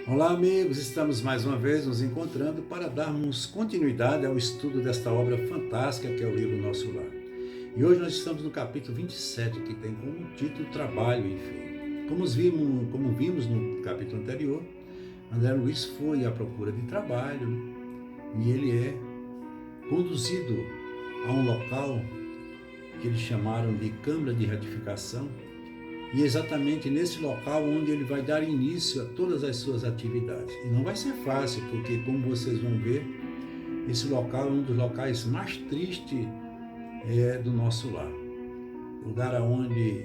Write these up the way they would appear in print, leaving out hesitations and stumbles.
Olá, amigos! Estamos mais uma vez nos encontrando para darmos continuidade ao estudo desta obra fantástica que é o livro Nosso Lar. E hoje nós estamos no capítulo 27, que tem como título Trabalho em Fé. Como vimos no capítulo anterior, André Luiz foi à procura de trabalho e ele é conduzido a um local que eles chamaram de Câmara de Retificação, e é exatamente nesse local onde ele vai dar início a todas as suas atividades. E não vai ser fácil, porque, como vocês vão ver, esse local é um dos locais mais tristes do nosso lar. Lugar onde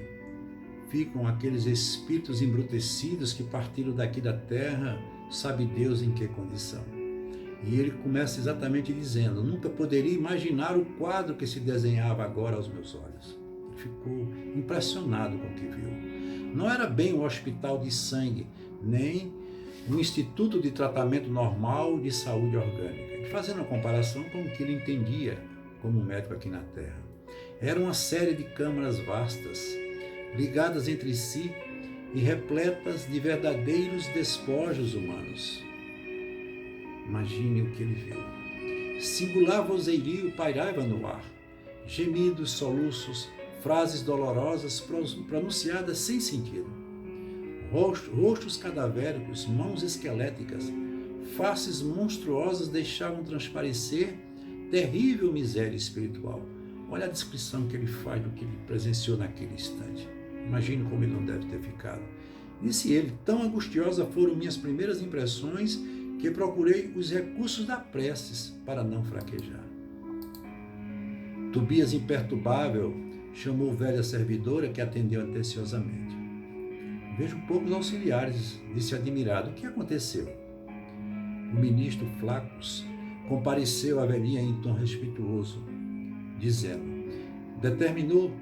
ficam aqueles espíritos embrutecidos que partiram daqui da terra, sabe Deus em que condição. E ele começa exatamente dizendo: nunca poderia imaginar o quadro que se desenhava agora aos meus olhos. Ficou impressionado com o que viu. Não era bem um hospital de sangue, nem um instituto de tratamento normal de saúde orgânica. E fazendo uma comparação com o que ele entendia como médico aqui na Terra. Era uma série de câmaras vastas, ligadas entre si e repletas de verdadeiros despojos humanos. Imagine o que ele viu. Singular vozerio pairava no ar. Gemidos, soluços, frases dolorosas pronunciadas sem sentido. Rostos cadavéricos, mãos esqueléticas, faces monstruosas deixavam transparecer terrível miséria espiritual. Olha a descrição que ele faz do que ele presenciou naquele instante. Imagine como ele não deve ter ficado. Disse ele: tão angustiosas foram minhas primeiras impressões que procurei os recursos da preces para não fraquejar. Tobias, imperturbável, chamou velha servidora, que atendeu atenciosamente. Vejo poucos auxiliares, disse admirado. O que aconteceu? O ministro Flacos compareceu à velhinha em tom respeituoso, dizendo: determinou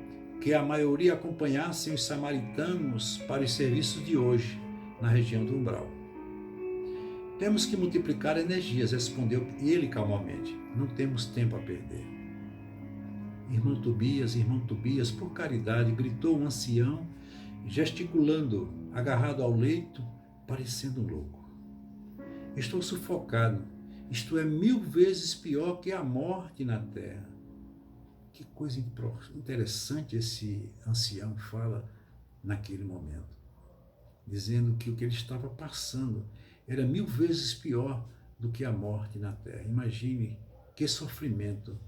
que a maioria acompanhassem os samaritanos para os serviços de hoje, na região do umbral. Temos que multiplicar energias, respondeu ele calmamente. Não temos tempo a perder. Irmão Tobias, por caridade, gritou um ancião, gesticulando, agarrado ao leito, parecendo um louco. Estou sufocado. Isto é 1000 vezes pior que a morte na terra. Que coisa interessante esse ancião fala naquele momento, dizendo que o que ele estava passando era 1000 vezes pior do que a morte na terra. Imagine que sofrimento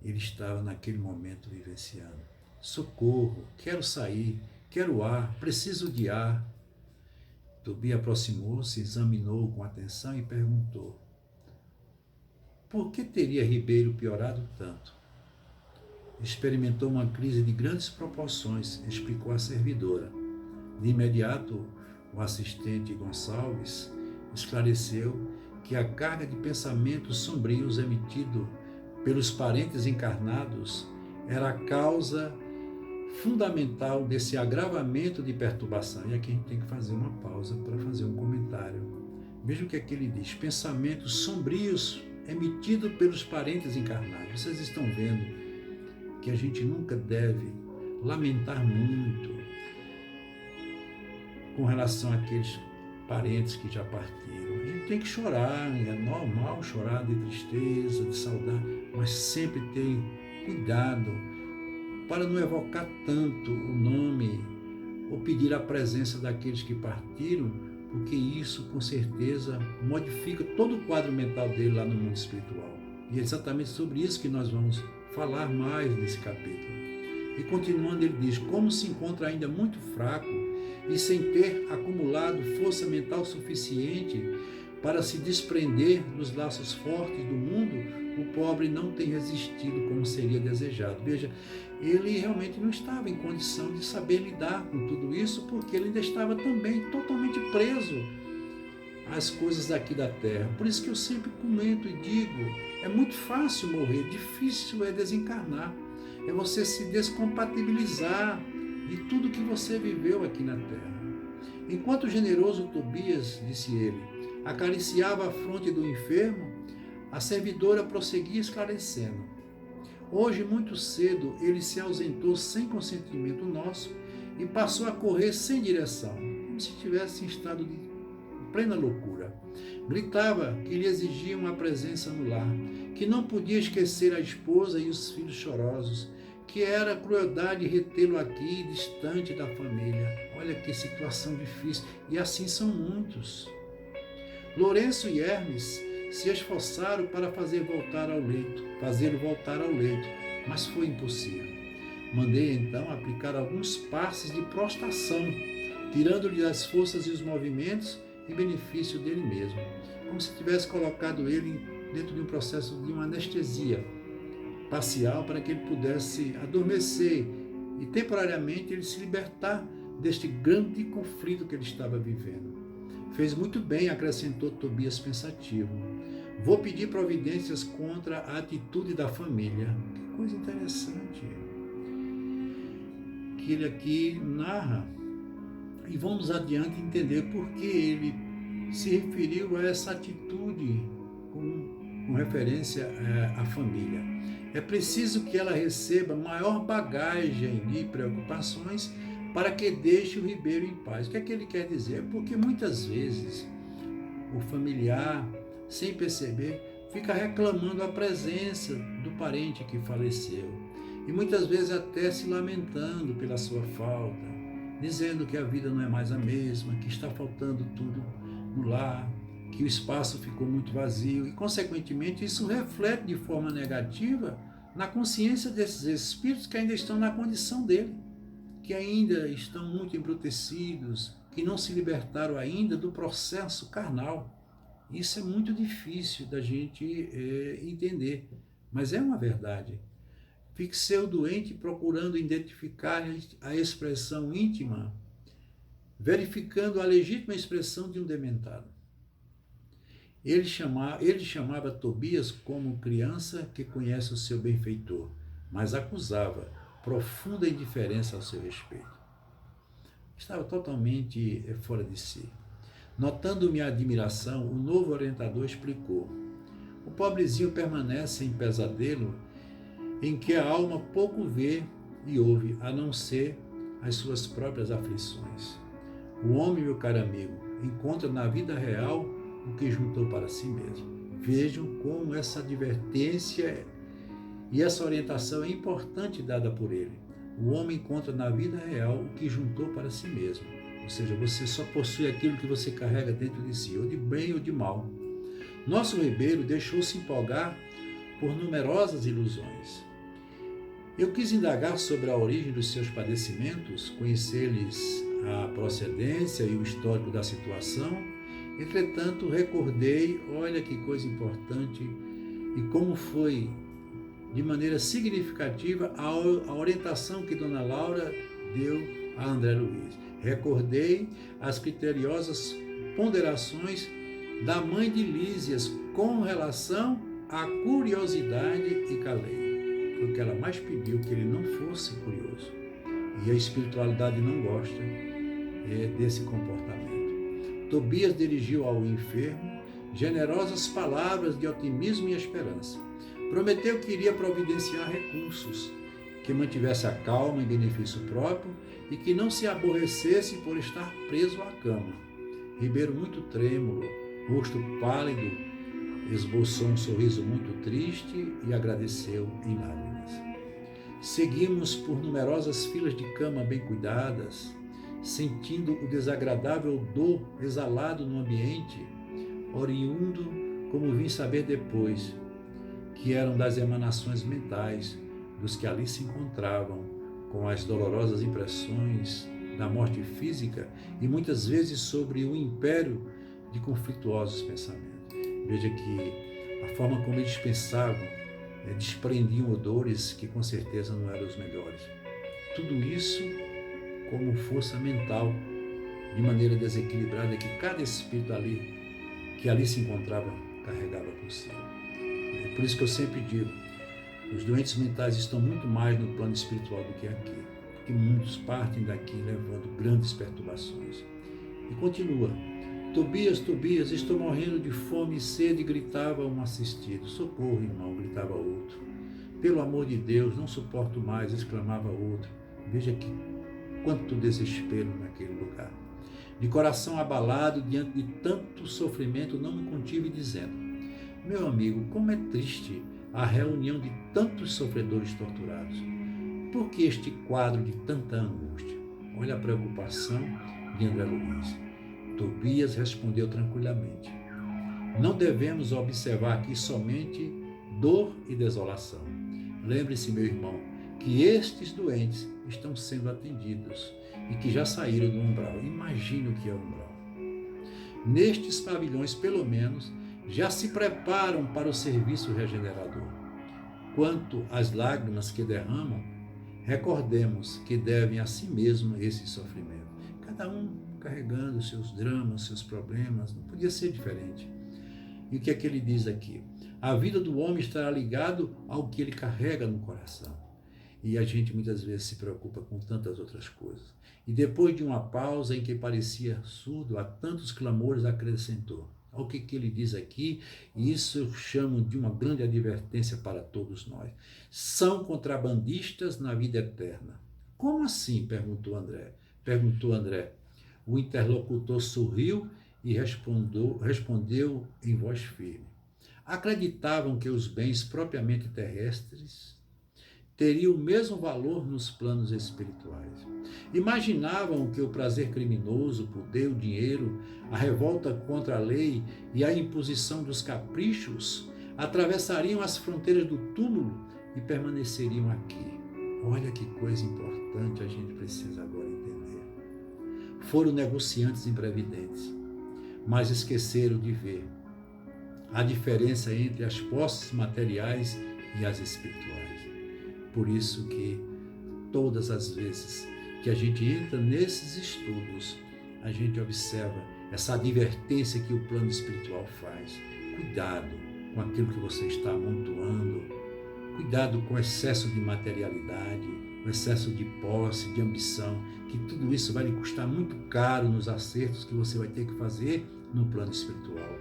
ele estava naquele momento vivenciando. Socorro, quero sair, quero ar, preciso de ar. Tobias aproximou-se, examinou com atenção e perguntou: por que teria Ribeiro piorado tanto? Experimentou uma crise de grandes proporções, explicou a servidora. De imediato, o assistente Gonçalves esclareceu que a carga de pensamentos sombrios emitido pelos parentes encarnados era a causa fundamental desse agravamento de perturbação. E aqui a gente tem que fazer uma pausa para fazer um comentário. Veja o que é que ele diz: pensamentos sombrios emitidos pelos parentes encarnados. Vocês estão vendo que a gente nunca deve lamentar muito com relação àqueles parentes que já partiram. A gente tem que chorar, é normal chorar de tristeza, de saudade, mas sempre ter cuidado para não evocar tanto o nome ou pedir a presença daqueles que partiram, porque isso com certeza modifica todo o quadro mental dele lá no mundo espiritual. E é exatamente sobre isso que nós vamos falar mais nesse capítulo. E continuando, ele diz: como se encontra ainda muito fraco e sem ter acumulado força mental suficiente para se desprender dos laços fortes do mundo, o pobre não tem resistido como seria desejado. Veja, ele realmente não estava em condição de saber lidar com tudo isso, porque ele ainda estava também totalmente preso às coisas daqui da terra. Por isso que eu sempre comento e digo: é muito fácil morrer, difícil é desencarnar. É você se descompatibilizar de tudo que você viveu aqui na terra. Enquanto o generoso Tobias, disse ele, acariciava a fronte do enfermo, a servidora prosseguia esclarecendo: hoje, muito cedo, ele se ausentou sem consentimento nosso e passou a correr sem direção, como se estivesse em estado de plena loucura. Gritava que lhe exigia uma presença no lar, que não podia esquecer a esposa e os filhos chorosos, que era crueldade retê-lo aqui, distante da família. Olha que situação difícil, e assim são muitos. Lourenço e Hermes se esforçaram para fazê-lo voltar ao leito, mas foi impossível. Mandei então aplicar alguns passes de prostração, tirando-lhe as forças e os movimentos em benefício dele mesmo, como se tivesse colocado ele dentro de um processo de uma anestesia parcial para que ele pudesse adormecer e temporariamente ele se libertar deste grande conflito que ele estava vivendo. Fez muito bem, acrescentou Tobias pensativo. Vou pedir providências contra a atitude da família. Que coisa interessante que ele aqui narra. E vamos adiante entender por que ele se referiu a essa atitude com referência à família. É preciso que ela receba maior bagagem de preocupações para que deixe o ribeiro em paz. O que é que ele quer dizer? Porque muitas vezes o familiar, sem perceber, fica reclamando a presença do parente que faleceu. E muitas vezes até se lamentando pela sua falta, dizendo que a vida não é mais a mesma, que está faltando tudo no lar, que o espaço ficou muito vazio. E, consequentemente, isso reflete de forma negativa na consciência desses espíritos que ainda estão na condição dele, que ainda estão muito embrutecidos, que não se libertaram ainda do processo carnal. Isso é muito difícil da gente entender, mas é uma verdade. Fixei o doente procurando identificar a expressão íntima, verificando a legítima expressão de um dementado. Ele chamava Tobias como criança que conhece o seu benfeitor, mas acusava profunda indiferença ao seu respeito. Estava totalmente fora de si. Notando minha admiração, o novo orientador explicou. O pobrezinho permanece em pesadelo em que a alma pouco vê e ouve, a não ser as suas próprias aflições. O homem, meu caro amigo, encontra na vida real o que juntou para si mesmo. Vejam como essa advertência e essa orientação é importante dada por ele. O homem encontra na vida real o que juntou para si mesmo. Ou seja, você só possui aquilo que você carrega dentro de si, ou de bem ou de mal. Nosso ribeiro deixou-se empolgar por numerosas ilusões. Eu quis indagar sobre a origem dos seus padecimentos, conhecer-lhes a procedência e o histórico da situação. Entretanto, recordei, olha que coisa importante, e como foi de maneira significativa a orientação que Dona Laura deu a André Luiz. Recordei as criteriosas ponderações da mãe de Lísias com relação à curiosidade e calei. Foi o que ela mais pediu, que ele não fosse curioso. E a espiritualidade não gosta desse comportamento. Tobias dirigiu ao enfermo generosas palavras de otimismo e esperança. Prometeu que iria providenciar recursos, que mantivesse a calma em benefício próprio e que não se aborrecesse por estar preso à cama. Ribeiro, muito trêmulo, rosto pálido, esboçou um sorriso muito triste e agradeceu em lágrimas. Seguimos por numerosas filas de cama bem cuidadas, sentindo o desagradável odor exalado no ambiente, oriundo, como vim saber depois, que eram das emanações mentais dos que ali se encontravam, com as dolorosas impressões da morte física e muitas vezes sobre o império de conflituosos pensamentos. Veja que a forma como eles pensavam desprendiam odores que com certeza não eram os melhores. Tudo isso como força mental, de maneira desequilibrada, que cada espírito que ali se encontrava carregava consigo. É por isso que eu sempre digo, os doentes mentais estão muito mais no plano espiritual do que aqui, porque muitos partem daqui levando grandes perturbações. E continua. Tobias, Tobias, estou morrendo de fome e sede, gritava um assistido. Socorro, irmão, gritava outro. Pelo amor de Deus, não suporto mais, exclamava outro. Veja que quanto desespero naquele lugar. De coração abalado diante de tanto sofrimento, não me contive dizendo: meu amigo, como é triste a reunião de tantos sofredores torturados. Por que este quadro de tanta angústia? Olha a preocupação de André Luiz. Tobias respondeu tranquilamente: não devemos observar aqui somente dor e desolação. Lembre-se, meu irmão, que estes doentes estão sendo atendidos e que já saíram do umbral. Imagine o que é o umbral. Nestes pavilhões, pelo menos, já se preparam para o serviço regenerador. Quanto às lágrimas que derramam, recordemos que devem a si mesmo esse sofrimento. Cada um carregando seus dramas, seus problemas, não podia ser diferente. E o que é que ele diz aqui? A vida do homem estará ligado ao que ele carrega no coração. E a gente muitas vezes se preocupa com tantas outras coisas. E depois de uma pausa em que parecia surdo a tantos clamores, acrescentou: olha o que ele diz aqui, e isso eu chamo de uma grande advertência para todos nós. São contrabandistas na vida eterna. Como assim? Perguntou André. O interlocutor sorriu e respondeu em voz firme. Acreditavam que os bens propriamente terrestres teriam o mesmo valor nos planos espirituais. Imaginavam que o prazer criminoso, o poder, o dinheiro, a revolta contra a lei e a imposição dos caprichos atravessariam as fronteiras do túmulo e permaneceriam aqui. Olha que coisa importante a gente precisa agora entender. Foram negociantes imprevidentes, mas esqueceram de ver a diferença entre as posses materiais e as espirituais. Por isso que todas as vezes que a gente entra nesses estudos, a gente observa essa advertência que o plano espiritual faz. Cuidado com aquilo que você está amontoando, cuidado com o excesso de materialidade, o excesso de posse, de ambição, que tudo isso vai lhe custar muito caro nos acertos que você vai ter que fazer no plano espiritual.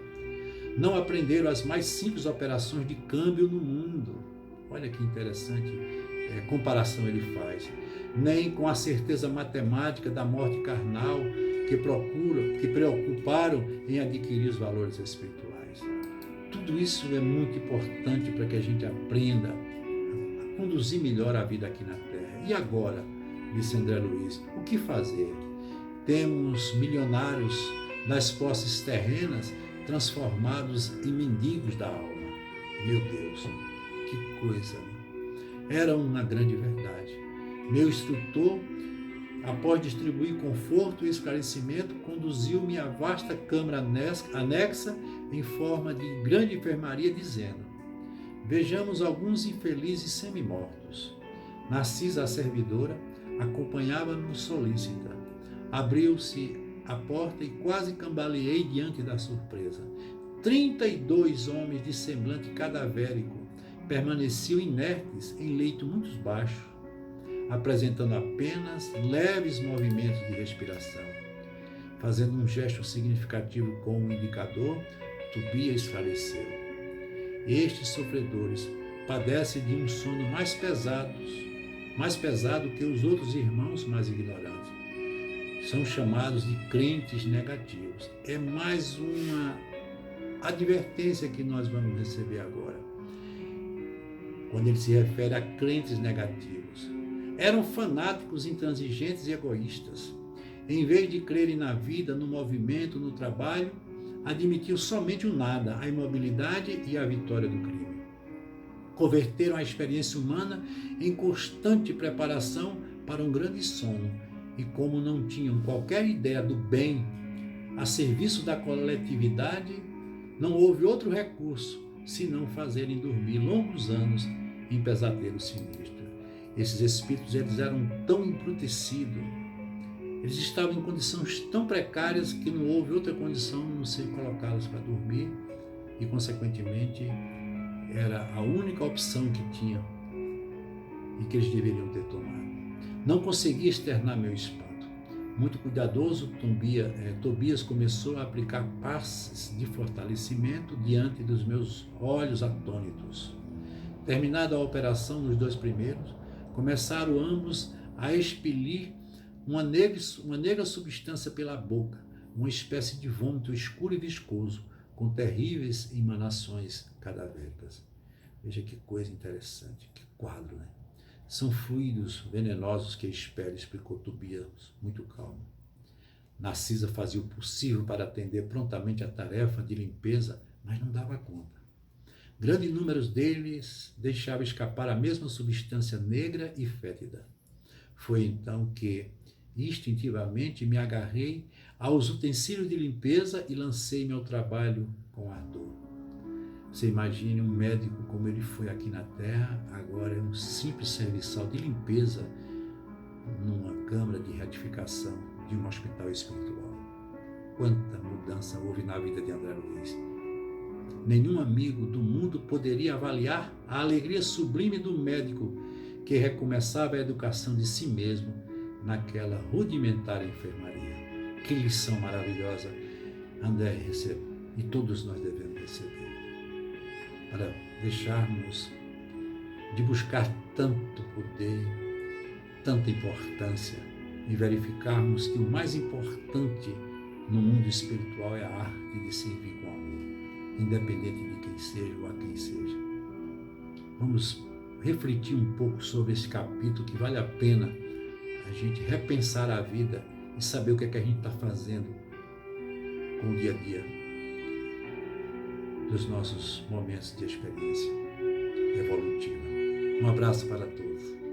Não aprenderam as mais simples operações de câmbio no mundo. Olha que interessante comparação ele faz. Nem com a certeza matemática da morte carnal que preocuparam em adquirir os valores espirituais. Tudo isso é muito importante para que a gente aprenda a conduzir melhor a vida aqui na Terra. E agora, disse André Luiz, o que fazer? Temos milionários das posses terrenas transformados em mendigos da alma. Meu Deus, que coisa! Era uma grande verdade. Meu instrutor, após distribuir conforto e esclarecimento, conduziu-me à vasta câmara anexa em forma de grande enfermaria, dizendo: vejamos alguns infelizes semi-mortos. Narcisa, a servidora, acompanhava-nos solícita. Abriu-se a porta e quase cambaleei diante da surpresa. 32 homens de semblante cadavérico permaneciam inertes em leito muito baixo, apresentando apenas leves movimentos de respiração. Fazendo um gesto significativo com o indicador, Tobias esclareceu: estes sofredores padecem de um sono mais pesado que os outros irmãos mais ignorantes. São chamados de crentes negativos. É mais uma advertência que nós vamos receber agora, quando ele se refere a crentes negativos. Eram fanáticos, intransigentes e egoístas. Em vez de crerem na vida, no movimento, no trabalho, admitiam somente o nada, a imobilidade e a vitória do crime. Converteram a experiência humana em constante preparação para um grande sono, e como não tinham qualquer ideia do bem a serviço da coletividade, não houve outro recurso senão fazerem dormir longos anos em pesadelo sinistro. Esses espíritos, eles eram tão embrutecidos, eles estavam em condições tão precárias que não houve outra condição a não ser colocá-los para dormir, e consequentemente era a única opção que tinham e que eles deveriam ter tomado. Não consegui externar meu espanto. Muito cuidadoso, Tobias começou a aplicar passes de fortalecimento diante dos meus olhos atônitos. Terminada a operação nos 2 primeiros, começaram ambos a expelir uma negra substância pela boca, uma espécie de vômito escuro e viscoso, com terríveis emanações cadavéricas. Veja que coisa interessante, que quadro, né? São fluidos venenosos que espelham, explicou Tobias, muito calmo. Narcisa fazia o possível para atender prontamente a tarefa de limpeza, mas não dava conta. Grande número deles deixava escapar a mesma substância negra e fétida. Foi então que, instintivamente, me agarrei aos utensílios de limpeza e lancei-me ao trabalho com ardor. Você imagine um médico como ele foi aqui na Terra, agora é um simples serviçal de limpeza numa câmara de retificação de um hospital espiritual. Quanta mudança houve na vida de André Luiz. Nenhum amigo do mundo poderia avaliar a alegria sublime do médico que recomeçava a educação de si mesmo naquela rudimentar enfermaria. Que lição maravilhosa André recebeu e todos nós devemos receber. Para deixarmos de buscar tanto poder, tanta importância e verificarmos que o mais importante no mundo espiritual é a arte de servir com amor, independente de quem seja ou a quem seja. Vamos refletir um pouco sobre esse capítulo, que vale a pena a gente repensar a vida e saber o que é que a gente está fazendo com o dia a dia dos nossos momentos de experiência evolutiva. Um abraço para todos.